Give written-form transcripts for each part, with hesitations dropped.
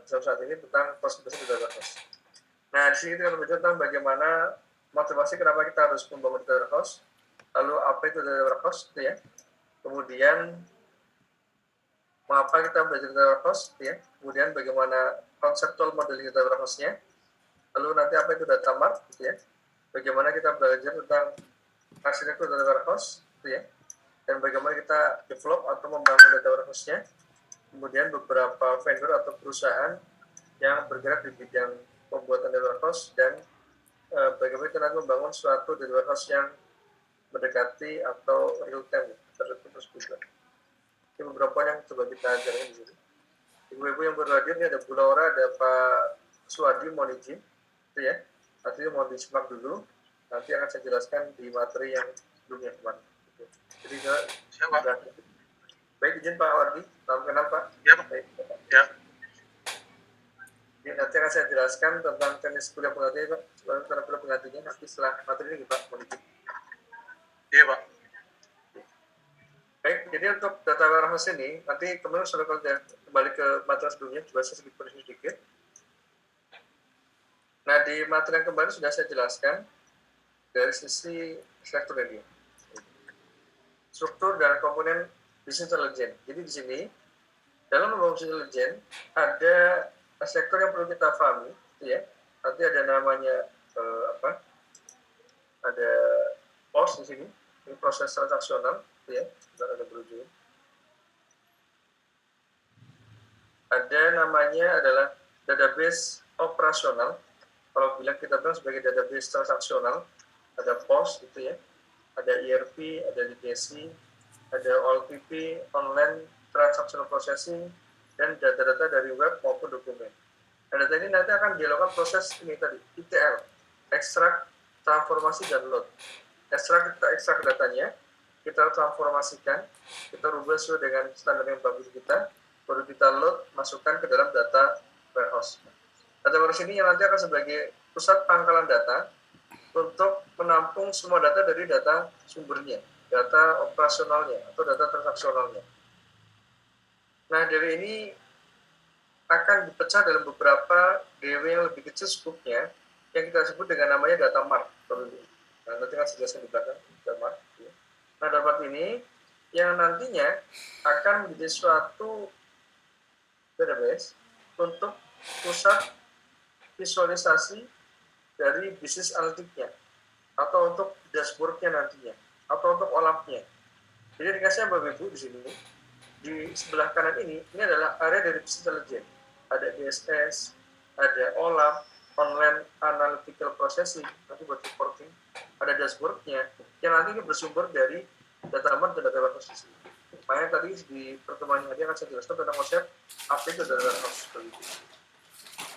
saat ini tentang proses data warehouse. Nah, di sini kita akan berbicara tentang bagaimana motivasi kenapa kita harus membangun data warehouse, lalu apa itu data warehouse, gitu ya. Kemudian mengapa kita belajar data warehouse, gitu ya. Kemudian bagaimana konseptual modeling data warehouse-nya, lalu nanti apa itu data mart, gitu ya. Bagaimana kita belajar tentang arsitektur data warehouse, gitu ya. Dan bagaimana kita develop atau membangun data warehouse-nya. Kemudian beberapa vendor atau perusahaan yang bergerak di bidang pembuatan data warehouse dan bagaimana kita nanti membangun suatu data warehouse yang mendekati atau real time terus juga. Ini beberapa poin yang coba kita ajarkan di sini. Ibu-ibu yang berhadir ini ada Bu Laura, ada Pak Suwadi, mohon izin, itu ya. Nanti mohon disimak dulu. Nanti akan saya jelaskan di materi yang sebelumnya kemarin. Jadi siapa? Baik, izin Pak Wardi, salam kenal Pak. Ya Pak. Baik, Pak. Ya. Jadi nanti akan saya jelaskan tentang teknis kuliah penggantinya Pak. Tentang kuliah penggantinya nanti setelah materi ini Pak, mohon izin. Iya Pak. Baik, jadi untuk data warehouse ini, nanti kemarin sudah kembali ke materi sebelumnya, coba saya sedikit. Nah, di materi yang kemarin sudah saya jelaskan dari sisi struktur ini. Struktur dan komponen business intelligence. Jadi di sini, dalam membangun business intelligence, ada sektor yang perlu kita pahami, ya. Nanti ada namanya, ada POS di sini, ini proses transaksional, ya, ada berujung. Ada namanya adalah database operasional. Kalau bilang kita bilang sebagai database transaksional, ada POS gitu ya, ada ERP, ada legacy, ada OLTP, online transactional processing, dan data-data dari web maupun dokumen. Dan data ini nanti akan dilakukan proses ini tadi, ETL, ekstrak, transformasi, dan load. Kita ekstrak datanya, kita transformasikan, kita rubah sesuai dengan standar yang bagus kita, baru kita load, masukkan ke dalam data warehouse. Data warehouse ini yang nanti akan sebagai pusat pangkalan data untuk menampung semua data dari data sumbernya, data operasionalnya, atau data transaksionalnya. Nah, dari ini akan dipecah dalam beberapa DW yang lebih kecil skupnya, yang kita sebut dengan namanya data mart. Nah, nanti akan saya jelaskan di belakang, data mart. Nah, data mart ini yang nantinya akan menjadi suatu database untuk pusat visualisasi dari bisnis analitiknya, atau untuk dashboardnya nantinya, atau untuk olapnya. Jadi dikasih Bapak Ibu di sini, di sebelah kanan ini adalah area dari business intelligence. Ada DSS, ada OLAP, online analytical processing, nanti buat reporting, ada dashboardnya, yang nanti ini bersumber dari data mart dan data warehouse di sini. Makanya tadi di pertemuan ini akan saya jelaskan tentang konsep apa itu data warehouse.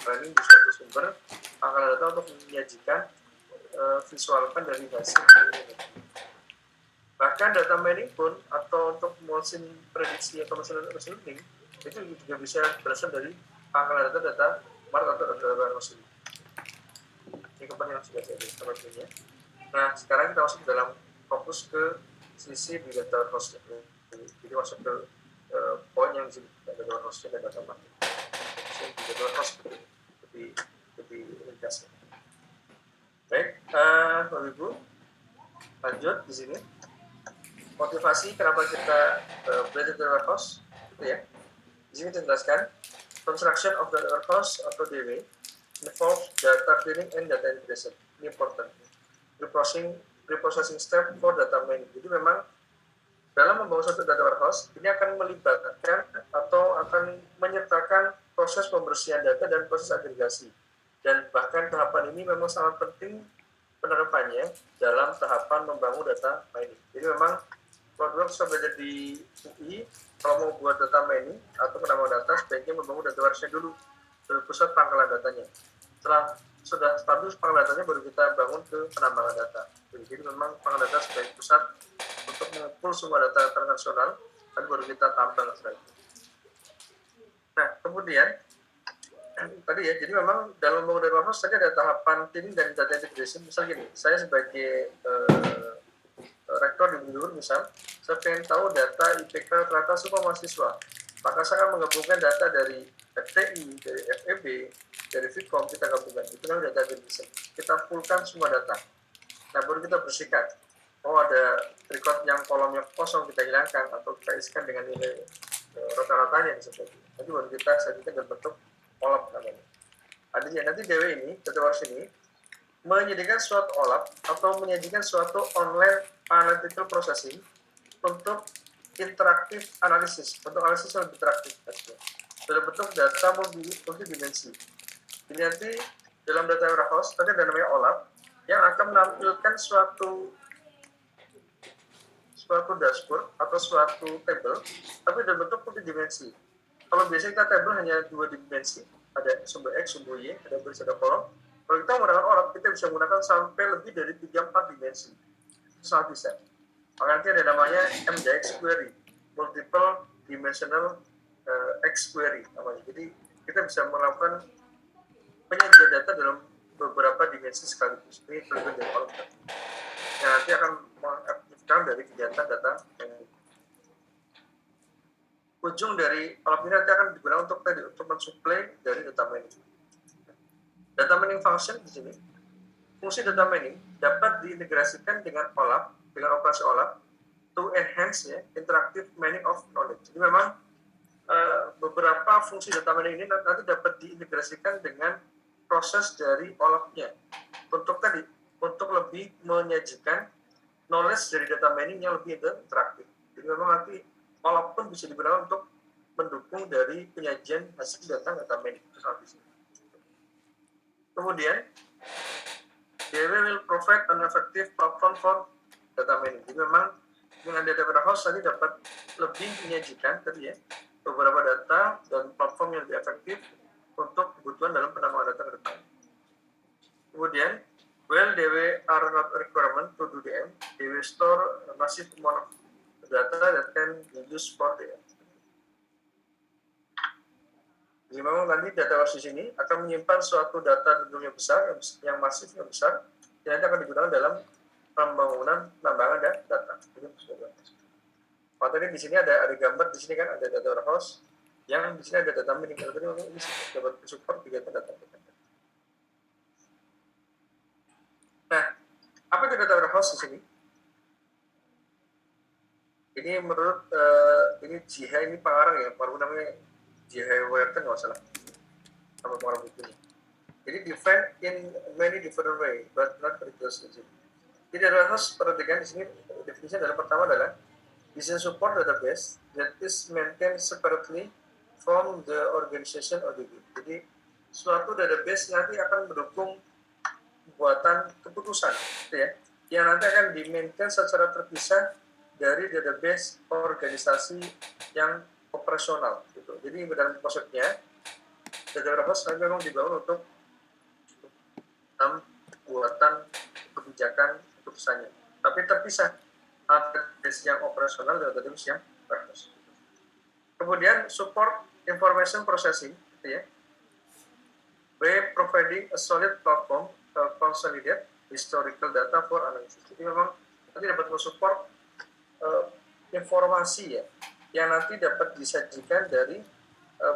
Ini di suatu sumber akan data untuk menyajikan visualkan dari hasil. Bahkan data mining pun atau untuk mesin prediksi atau mesin learning itu juga bisa berasal dari pangkalan data mart atau data warehouse ini. Ini kemarin yang sudah saya jelaskan. Nah, sekarang kita masuk dalam fokus ke sisi di data warehouse. Jadi masuk ke poin yang di data warehouse dan data mart. Di data warehouse lebih ringkas. Baik, Bapak Ibu, lanjut di sini. Motivasi kenapa kita belajar data warehouse, gitu ya. Di sini kita jelaskan, construction of data warehouse atau DW involves data cleaning and data integration. Ini important. Reprocessing step for data mining. Jadi memang dalam membangun suatu data warehouse, ini akan melibatkan atau akan menyertakan proses pembersihan data dan proses agregasi. Dan bahkan tahapan ini memang sangat penting penerapannya dalam tahapan membangun data mining. Jadi memang kalau bisa belajar di UI, kalau mau buat data mining atau penambahan data, sebaiknya membangun data warehouse-nya dulu dari pusat pangkalan datanya. Setelah sudah status pangkalan datanya, baru kita bangun ke penambangan data. Jadi memang pangkalan data sebagai pusat untuk mengumpul semua data transaksional, dan baru kita tambang setelah itu. Nah, kemudian tadi ya, jadi memang dalam membangun data warehouse tadi ada tahapan cleaning dan data integration. Misal gini, saya sebagai rektor di Bundur misal, saya pengen tahu data IPK rata semua mahasiswa. Maka saya akan menggabungkan data dari FTI, dari FEB, dari Vcom, kita gabungkan. Itu namanya data aggregation. Kita fullkan semua data. Nah, baru kita bersihkan. Oh, ada record yang kolomnya kosong kita hilangkan atau kita isikan dengan nilai rata-ratanya seperti itu. Nanti baru kita sajikan dalam bentuk OLAP namanya. Adanya nanti DW ini, data warehouse ini, menyediakan suatu OLAP atau menyajikan suatu online analytical processing untuk interaktif analisis, untuk analisis yang interaktif dalam bentuk data multidimensi. Ini nanti dalam data warehouse nanti ada namanya OLAP yang akan menampilkan suatu dashboard atau suatu table, tapi dalam bentuk multidimensi. Kalau biasanya kita table hanya 2 dimensi, ada sumber X, sumber Y, ada baris, ada kolom. Kalau kita menggunakan OLAP, kita bisa menggunakan sampai lebih dari 3-4 dimensi. Itu sangat bisa. Maka nanti ada namanya MDX query, multiple dimensional X query namanya. Jadi kita bisa melakukan penyajian data dalam beberapa dimensi sekaligus. Ini terlibat dari OLAP. Yang nanti akan mengaktifkan dari kegiatan data mining. Ujung dari OLAP ini nanti akan digunakan untuk mensuplai dari data mining. Data mining function di sini, fungsi data mining dapat diintegrasikan dengan OLAP, dengan operasi OLAP, to enhance interactive mining of knowledge. Jadi memang beberapa fungsi data mining ini nanti dapat diintegrasikan dengan proses dari OLAP-nya untuk lebih menyajikan knowledge dari data mining yang lebih interaktif. Jadi memang nanti OLAP pun bisa digunakan untuk mendukung dari penyajian hasil data mining. Kemudian, DW will provide an effective platform for data mining. Jadi memang dengan data warehouse tadi dapat lebih menyajikan beberapa data dan platform yang lebih efektif untuk kebutuhan dalam penambahan data ke depan. Kemudian, while DW are not a requirement to do DM, they will store a massive amount of data that can be used for DM. Jadi memang nanti data warehouse ini akan menyimpan suatu data tentunya besar, yang masif, yang besar, yang nanti akan digunakan dalam pembangunan penambangan data. Tadi di sini ada gambar, di sini kan ada data warehouse, yang di sini ada data mining. Tadi ini dapat support kegiatan data. Nah, apa itu data warehouse di sini? Ini menurut ini JIHA ini pengarang ya, baru namanya JIHA Wharton nggak salah, sama pengarang bukunya. Jadi defined in many different way, but not precisely. Jadi data warehouse perhatikan di sini definisinya adalah pertama adalah business support database that is maintained separately from the organization or DB. Jadi suatu database nanti akan mendukung pembuatan keputusan, yang nanti akan di-maintain secara terpisah dari database organisasi yang operasional. Gitu. Jadi dalam konsepnya, data warehouse memang dibangun untuk pembuatan kebijakan keputusannya, tapi terpisah database yang operasional dan database yang warehouse. Kemudian support information processing, by providing a solid platform consolidate historical data for analysis. Jadi memang nanti dapat mensupport informasi yang nanti dapat disajikan dari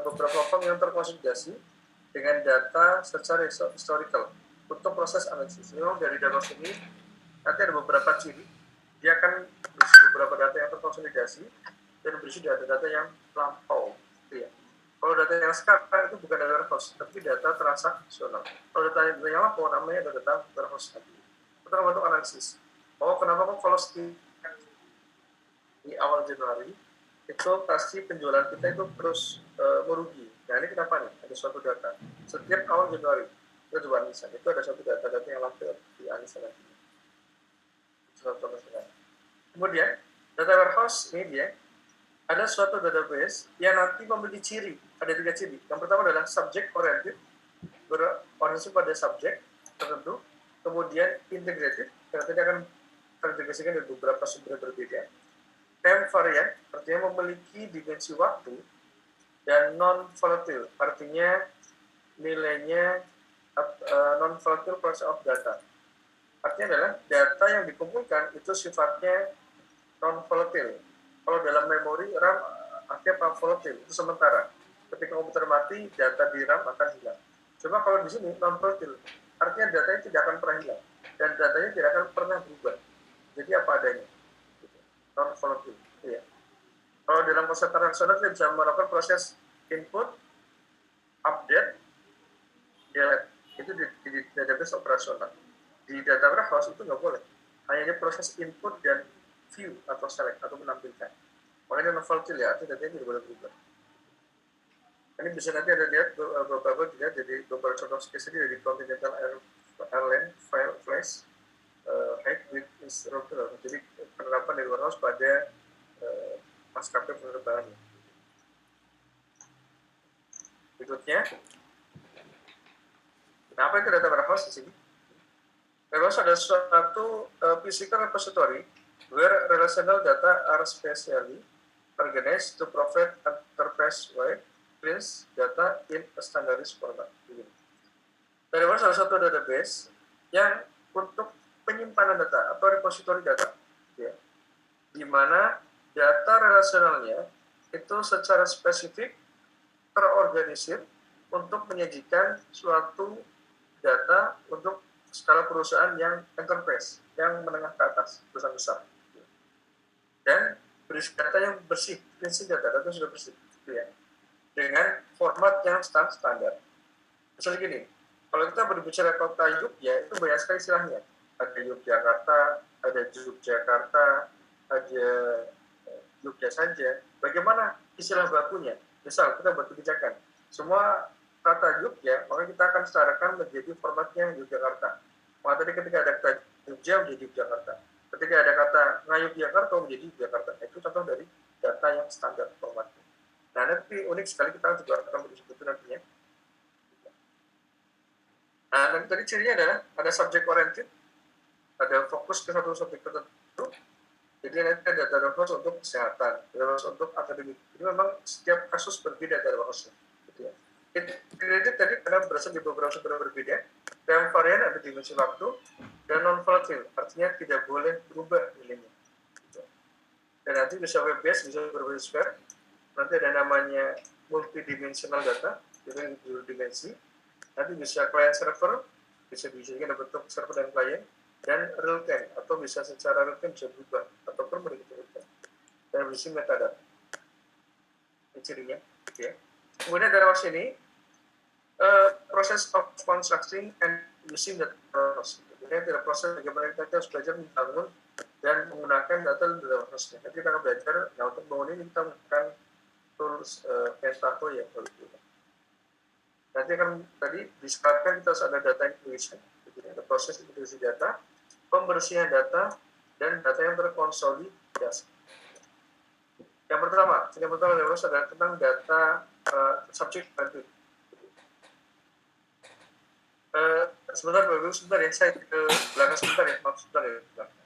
beberapa platform yang terkonsolidasi dengan data secara historical untuk proses analisis. Memang dari data ini nanti ada beberapa ciri, dia akan berisi beberapa data yang terkonsolidasi dan berisi data-data yang lampau. Kalau data yang sekarang itu bukan data warehouse, tapi data transaksional. Kalau data yang lampau namanya data warehouse tadi. Itu untuk analisis. Oh, kenapa kok kalau di awal Januari itu pasti penjualan kita itu terus merugi. Nah ini kenapa nih? Ada suatu data. Setiap awal Januari kita coba analisa. Itu ada suatu data yang lampau di analisa lagi. Kemudian data warehouse ini dia ada suatu database yang nanti memiliki ciri. Ada 3 ciri. Yang pertama adalah subject oriented, berorientasi pada subjek tertentu. Kemudian integrated, karena tadi akan terintegrasikan dari beberapa sumber berbeda. Time variant, artinya memiliki dimensi waktu. Dan non-volatile, artinya nilainya non-volatile process of data. Artinya adalah data yang dikumpulkan itu sifatnya non-volatile. Kalau dalam memori RAM aktif apa volatile, itu sementara. Ketika komputer mati, data di RAM akan hilang. Coba kalau di sini non volatile, artinya datanya tidak akan pernah hilang dan datanya tidak akan pernah berubah. Jadi apa adanya, non volatile. Ya. Kalau dalam proses transaksional kita bisa melakukan proses input, update, delete. Itu di database operasional. Di data warehouse itu nggak boleh. Hanya proses input dan view atau select atau menampilkan. Makanya non volatile ya, artinya datanya tidak boleh berubah. Ini bisa nanti ada lihat beberapa dilihat jadi beberapa contoh case dari Continental Airlines file flash height with instructor. Jadi penerapan dari warehouse pada maskapai penerbangan. Berikutnya, apa itu data warehouse di sini? Warehouse ada suatu physical repository where relational data are specially organized to provide enterprise-wide cleans data in a standardized format. Dari salah satu database yang untuk penyimpanan data atau repository data, ya, di mana data relasionalnya itu secara spesifik terorganisir untuk menyajikan suatu data untuk skala perusahaan yang enterprise, yang menengah ke atas, perusahaan besar. Dan berisi data yang bersih, prinsip data sudah bersih, gitu ya, dengan format yang standar. Misalnya gini, kalau kita berbicara kota Yogyakarta, itu banyak sekali istilahnya. Ada Yogyakarta, ada Yogyakarta, ada Yogyakarta saja. Bagaimana istilah bakunya? Misal kita buat kebijakan, semua kata Yogyakarta, maka kita akan setarakan menjadi formatnya Yogyakarta. Maka tadi ketika ada kata Jogja menjadi Yogyakarta. Ketika ada kata Ngayogyakarta menjadi Yogyakarta. Itu contoh dari data yang standar formatnya. Nah, nanti unik sekali kita juga akan berdiskusi nantinya. Nah, nanti tadi cirinya adalah ada subject oriented, ada fokus ke satu subjek tertentu. Jadi nanti ada data warehouse untuk kesehatan, data warehouse untuk akademik. Jadi memang setiap kasus berbeda data warehouse-nya. Gitu ya. Integrated tadi karena berasal dari beberapa sumber berbeda. Yang varian ada dimensi waktu dan non volatile, artinya tidak boleh berubah nilainya. Gitu. Dan nanti bisa web based, bisa berbasis web. Nanti ada namanya multidimensional data, jadi dua dimensi. Nanti bisa client server, bisa dijadikan bentuk server dan client, dan real time atau bisa secara real time bisa berubah ataupun begitu real time. Dan berisi metadata. Ini cirinya. Okay. Kemudian dari sini proses of constructing and using data warehouse. Jadi tidak proses bagaimana kita harus belajar membangun dan menggunakan data warehouse. Nanti kita akan belajar, nah untuk bangun ini kita menggunakan tools Pentaho ya. Nanti akan tadi disebutkan kita harus ada data inclusion, ada proses integrasi data, pembersihan data, dan data yang terkonsolidasi. Yang pertama adalah tentang data subject oriented. Sebentar Bapak, sebentar ya, saya ke belakang sebentar ya, maaf sebentar ya, belakang.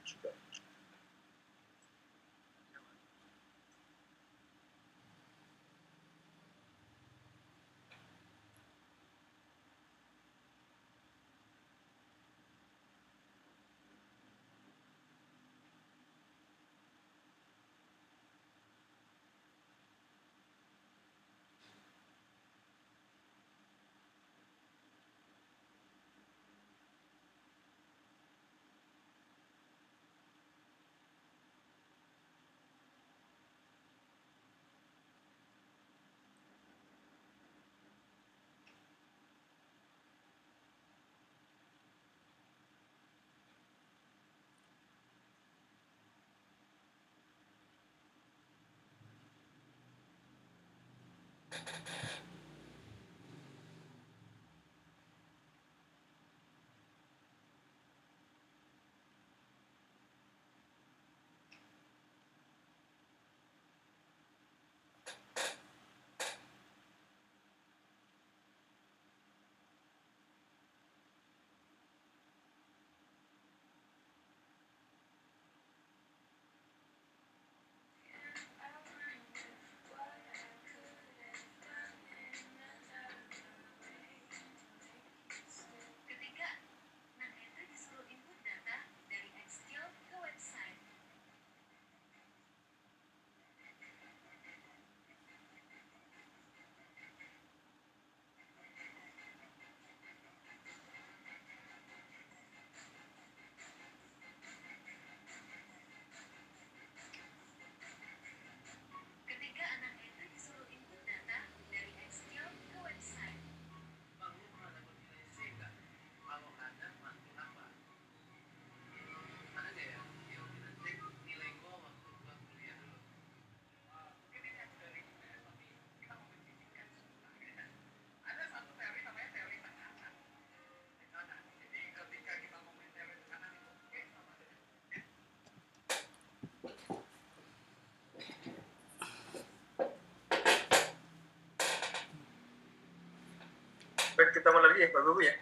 Baik, kita mulai lagi ya, Bapak Ibu ya.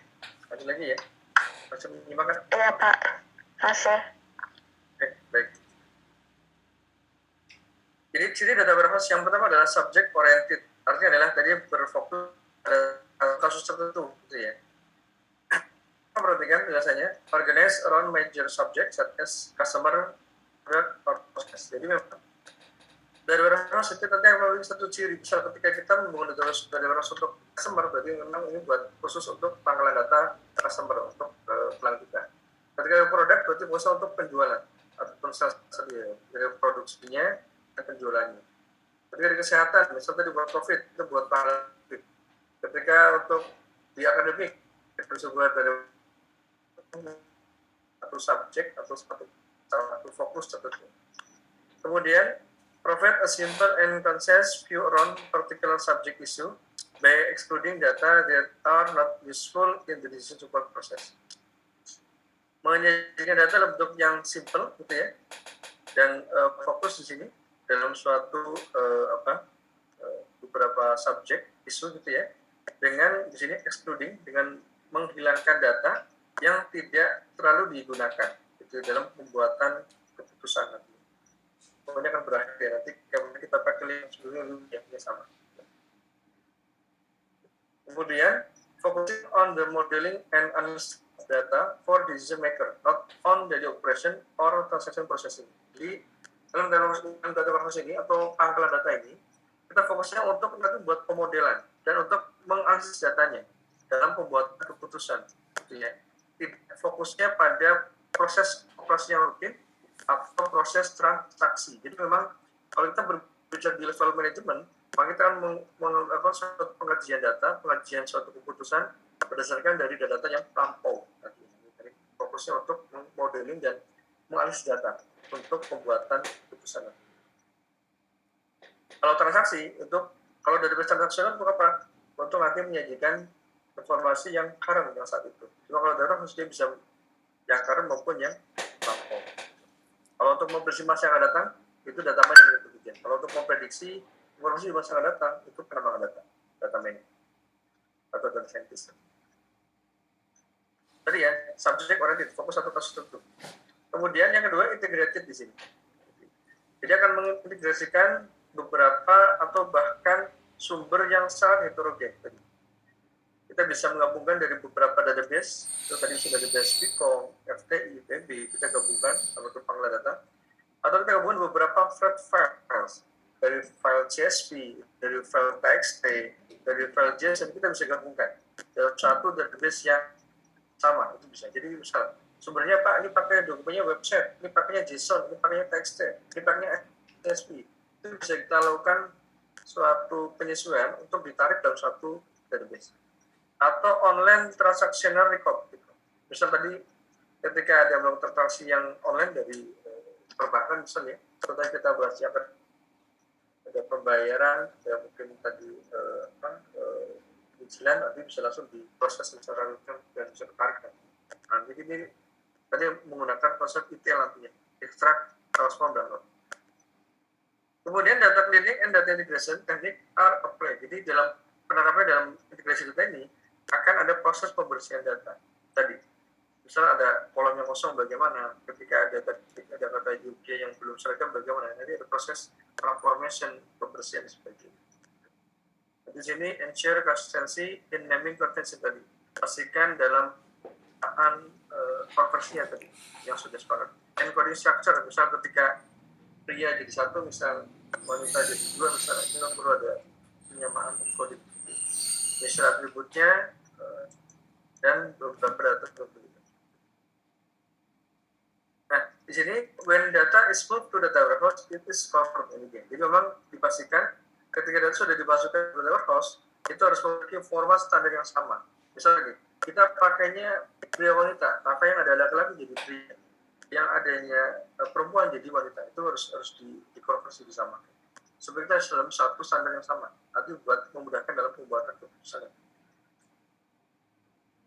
Ada lagi ya. Masih menyimak kan? Iya Pak, masih. Oke, baik. Jadi ciri data warehouse yang pertama adalah subject oriented. Artinya adalah tadi berfokus pada kasus tertentu, gitu ya. Perhatikan biasanya organize around major subject such as customer, product, or process. Jadi memang dari warehouse itu nanti memiliki satu ciri besar ketika kita membangun data warehouse untuk customer, berarti memang ini buat khusus untuk pangkalan data customer untuk pelanggan kita. Ketika produk berarti khusus untuk penjualan ataupun sales dari produksinya dan penjualannya. Ketika di kesehatan, misalnya tadi buat profit itu buat pangkalan. Ketika untuk di akademik itu sebuah dari atau subjek atau satu fokus tertentu. Kemudian provide a simple and concise view around particular subject issue by excluding data that are not useful in the decision support process. Menyajikan data dalam bentuk yang simple, gitu ya, dan fokus di sini dalam suatu beberapa subjek isu, gitu ya, dengan di sini excluding dengan menghilangkan data yang tidak terlalu digunakan itu dalam pembuatan keputusan nanti. Pokoknya akan berakhir nanti kalau kita pakai yang sebelumnya sama. Kemudian focusing on the modeling and analysis data for decision maker, not on the operation or transaction processing. Jadi dalam data warehouse ini atau pangkalan data ini kita fokusnya untuk nanti buat pemodelan dan untuk menganalisis datanya dalam pembuatan keputusan, gitu ya. Fokusnya pada proses operasi yang rutin atau proses transaksi. Jadi memang kalau kita berbicara di level manajemen, maka kita akan melakukan suatu pengajian data, pengajian suatu keputusan berdasarkan dari data yang lampau. Jadi fokusnya untuk modeling dan menganalisis data untuk pembuatan keputusan. Kalau transaksi, kalau database transaksional untuk apa? Untuk nanti menyajikan informasi yang current yang saat itu. Cuma kalau data harus dia bisa yang current maupun yang lampau. Kalau untuk memprediksi masa yang akan datang, itu data mining yang bekerja. Kalau untuk memprediksi informasi di masa yang akan datang, itu penambangan data mining atau data scientist. Tadi ya, subject oriented, fokus satu kasus tertentu. Kemudian yang kedua, integrated di sini. Jadi akan mengintegrasikan beberapa atau bahkan sumber yang sangat heterogen. Kita bisa menggabungkan dari beberapa database, itu tadi sudah database Vicom, FTI, PB, kita gabungkan sama pangkalan data, atau kita gabungkan beberapa files, dari file CSV, dari file TXT, dari file JSON, kita bisa gabungkan dalam satu database yang sama, itu bisa. Jadi misal, sumbernya Pak, ini pakai dokumennya website, ini pakainya JSON, ini pakainya TXT, ini pakainya CSV, itu bisa kita lakukan suatu penyesuaian untuk ditarik dalam satu database. Atau online transactional record gitu. Misal tadi ketika ada melakukan transaksi yang online dari perbankan misalnya, setelah kita bahas yang ada pembayaran, ya mungkin tadi cicilan nanti bisa langsung diproses secara real dan bisa ditarik. Nah, jadi ini tadi menggunakan konsep ETL nantinya, extract, transform, download. Kemudian data cleaning and data integration technique are applied. Jadi dalam penerapan dalam integrasi data ini akan ada proses pembersihan data tadi. Misal ada kolom yang kosong bagaimana, ketika ada kata UK yang belum seragam bagaimana, nanti ada proses transformation, pembersihan sebagainya. Di sini ensure consistency in naming convention tadi, pastikan dalam konversinya tadi yang sudah sepakat. Encoding structure, misal ketika pria jadi satu, misal wanita jadi dua, misalnya itu perlu ada penyamaan encoding. Measure atributnya dan beberapa data berbeda. Nah, di sini when data is moved to data warehouse, it is confirmed again. Jadi memang dipastikan ketika data sudah dimasukkan ke data warehouse, itu harus memiliki format standar yang sama. Misalnya kita pakainya pria wanita, maka yang ada laki-laki jadi pria, yang adanya perempuan jadi wanita, itu harus dikonversi disamakan. Sebenarnya dalam satu standar yang sama, nanti buat memudahkan dalam pembuatan keputusan.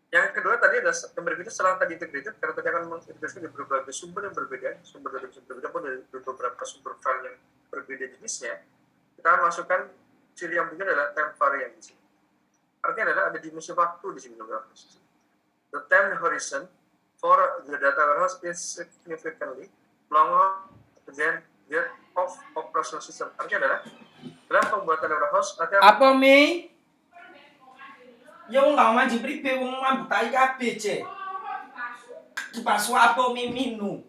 Yang kedua tadi adalah yang berbeda setelah tadi integrated, karena tadi akan mengintegrasi dari berbagai sumber yang berbeda, sumber dari berbeda pun dari beberapa sumber file yang berbeda jenisnya, kita akan masukkan ciri yang penting adalah time variant di sini. Artinya adalah ada dimensi waktu di sini. The time horizon for the data warehouse is significantly longer than that of operational system. Artinya adalah dalam pembuatan warehouse nanti apa mi? Ya wong gak maju pribe wong mambutai kabeh je. Dipasu apa mi minu?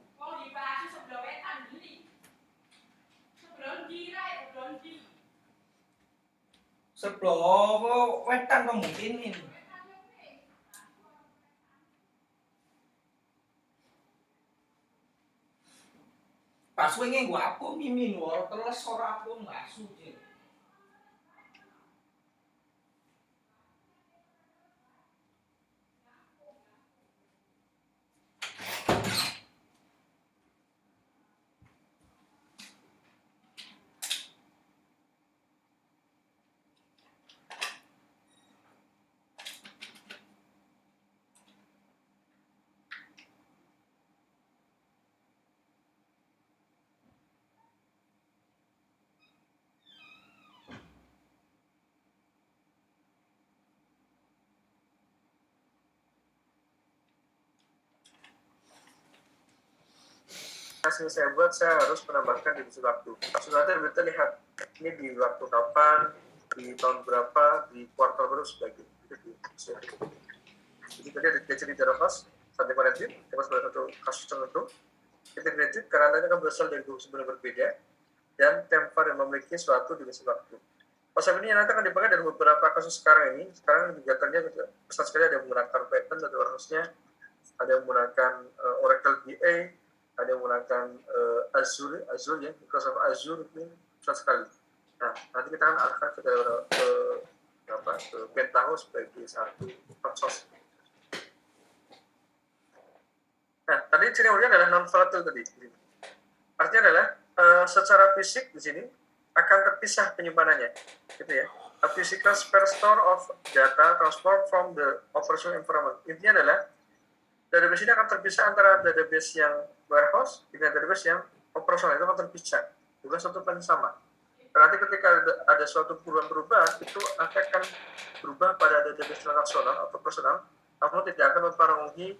Sebelah wetan kemungkinan. Pas wingi gua apa mimin ora teles ora apa ngasu je. yang saya buat, saya harus menambahkan dimensi waktu. Nanti kita lihat ini di waktu kapan, di tahun berapa, di kuartal baru sebagainya. Jadi tadi ada cerita database sampai pada titik, kita pada satu kasus tertentu. Integrated karena ini kan berasal dari dua sumber berbeda dan tempat yang memiliki suatu dimensi waktu. Konsep ini nanti akan dipakai dari beberapa kasus sekarang ini. Sekarang kegiatannya besar sekali, ada yang menggunakan Python atau harusnya, ada yang menggunakan Oracle BA, ada yang menggunakan Azure ya, Microsoft Azure ini besar sekali. Nah, nanti kita akan arahkan ke Pentaho sebagai satu source. Nah, tadi ciri awalnya adalah non-volatile tadi. Artinya adalah secara fisik di sini akan terpisah penyimpanannya, gitu ya. A physical spare store of data transformed from the operational environment. Intinya adalah database ini akan terpisah antara database yang warehouse dengan database yang operasional, itu akan terpisah, bukan satu plan sama. Berarti ketika ada suatu perubahan-perubahan, itu akan berubah pada database transaksional atau personal, namun tidak akan mempengaruhi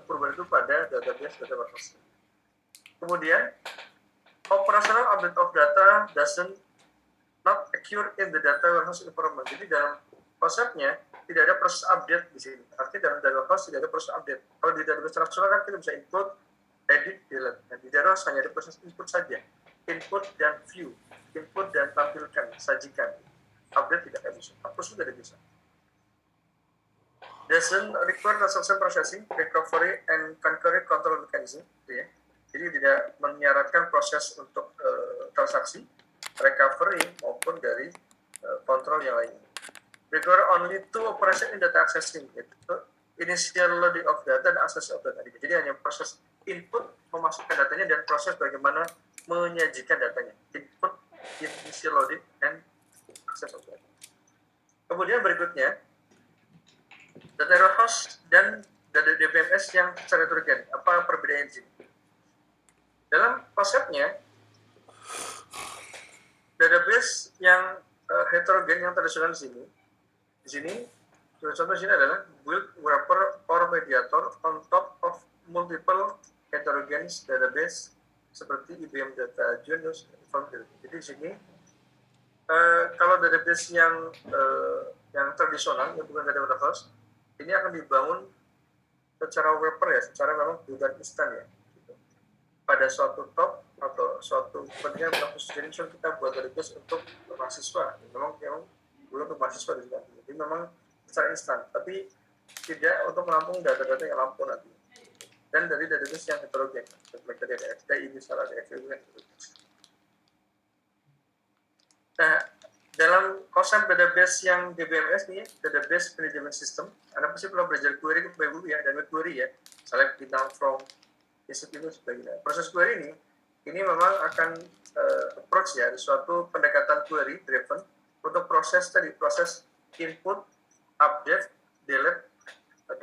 perubahan itu pada database data warehouse. Kemudian, operational update of data doesn't not occur in the data warehouse environment. Jadi dalam konsepnya tidak ada proses update di sini. Artinya dalam data warehouse tidak ada proses update. Kalau di database transaksional kan kita bisa input, edit, delete. Nah, di data warehouse hanya ada proses input saja. Input dan view, input dan tampilkan, sajikan. Update tidak bisa, hapus sudah tidak bisa. Doesn't require transaction processing, recovery, and concurrent control mechanism. Ya. Jadi tidak menyarankan proses untuk transaksi, recovery maupun dari kontrol yang lain. Require only two operation in data accessing, yaitu initial loading of data dan access of data. Jadi hanya proses input memasukkan datanya dan proses bagaimana menyajikan datanya. Input, initial loading, and access of data. Kemudian berikutnya, data warehouse dan data DBMS yang secara heterogen. Apa perbedaan di sini? Dalam konsepnya, database yang heterogen yang tradisional di sini contoh sini adalah build wrapper or mediator on top of multiple heterogeneous database seperti IBM Data Genius. Jadi di sini kalau database yang tradisional yang bukan data warehouse ini akan dibangun secara wrapper ya, secara memang bukan instan ya. Gitu. Pada suatu top atau suatu kepentingan kampus generation kita buat database untuk mahasiswa, memang belum untuk mahasiswa di sini. Jadi memang secara instan, tapi tidak untuk menampung data-data yang lampu nanti. Dan dari database yang heterogen, seperti ada FTI misalnya, ada FTI. Nah, dalam konsep database yang DBMS nih, database management system, Anda pasti pernah belajar query ke Ibu ya, dan query ya, misalnya bintang from itu sebagainya. Proses query ini memang akan approach ya, ada suatu pendekatan query driven untuk proses input, update, delete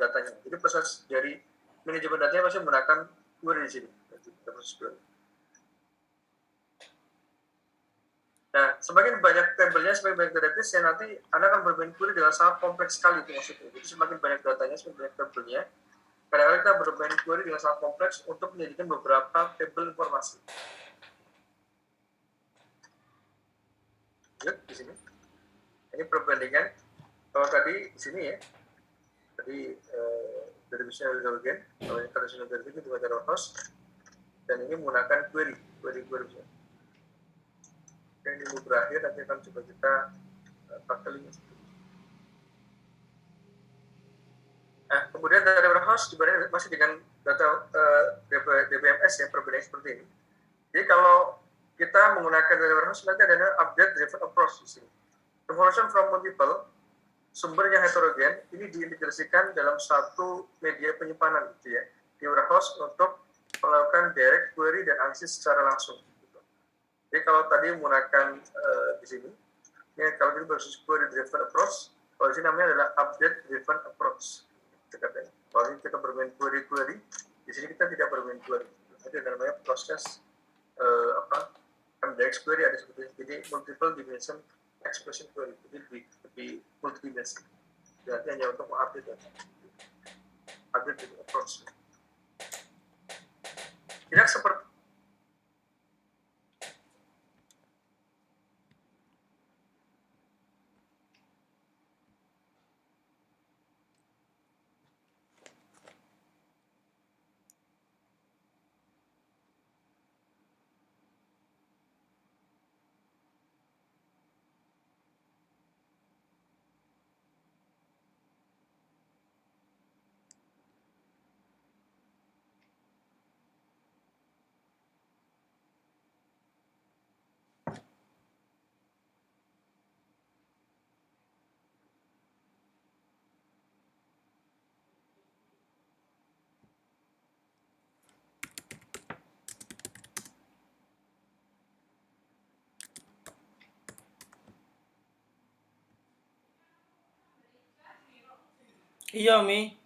datanya. Jadi proses dari manajemen datanya masih menggunakan query di sini. Proses query. Nah, semakin banyak tabelnya, semakin banyak database, ya nanti Anda akan bermain query dengan sangat kompleks sekali itu maksudnya. Jadi semakin banyak datanya, semakin banyak tabelnya, kadang-kadang kita bermain query dengan sangat kompleks untuk menjadikan beberapa tabel informasi. Lihat di sini. Ini perbandingan. Kalau tadi di sini ya, tadi database-nya udah bagian, kalau ini traditional database itu ada host, dan ini menggunakan query. Dan ini berakhir, nanti akan coba kita pakai link. Nah, kemudian data warehouse dibanding masih dengan data DBMS ya, perbedaan seperti ini. Jadi kalau kita menggunakan data warehouse, nanti ada update driven approach di sini. Information from multiple sumber yang heterogen ini diintegrasikan dalam satu media penyimpanan gitu ya, di warehouse untuk melakukan direct query dan analisis secara langsung. Jadi kalau tadi menggunakan di sini, ini kalau kita berbasis query driven approach, kalau di sini namanya adalah update driven approach. Kalau ini kita bermain query, di sini kita tidak bermain query. Itu namanya proses MDX query ada seperti ini. Jadi multiple dimension expression query, jadi lebih multidimensi. Berarti hanya untuk mengupdate approach. Tidak seperti Iya, Mi.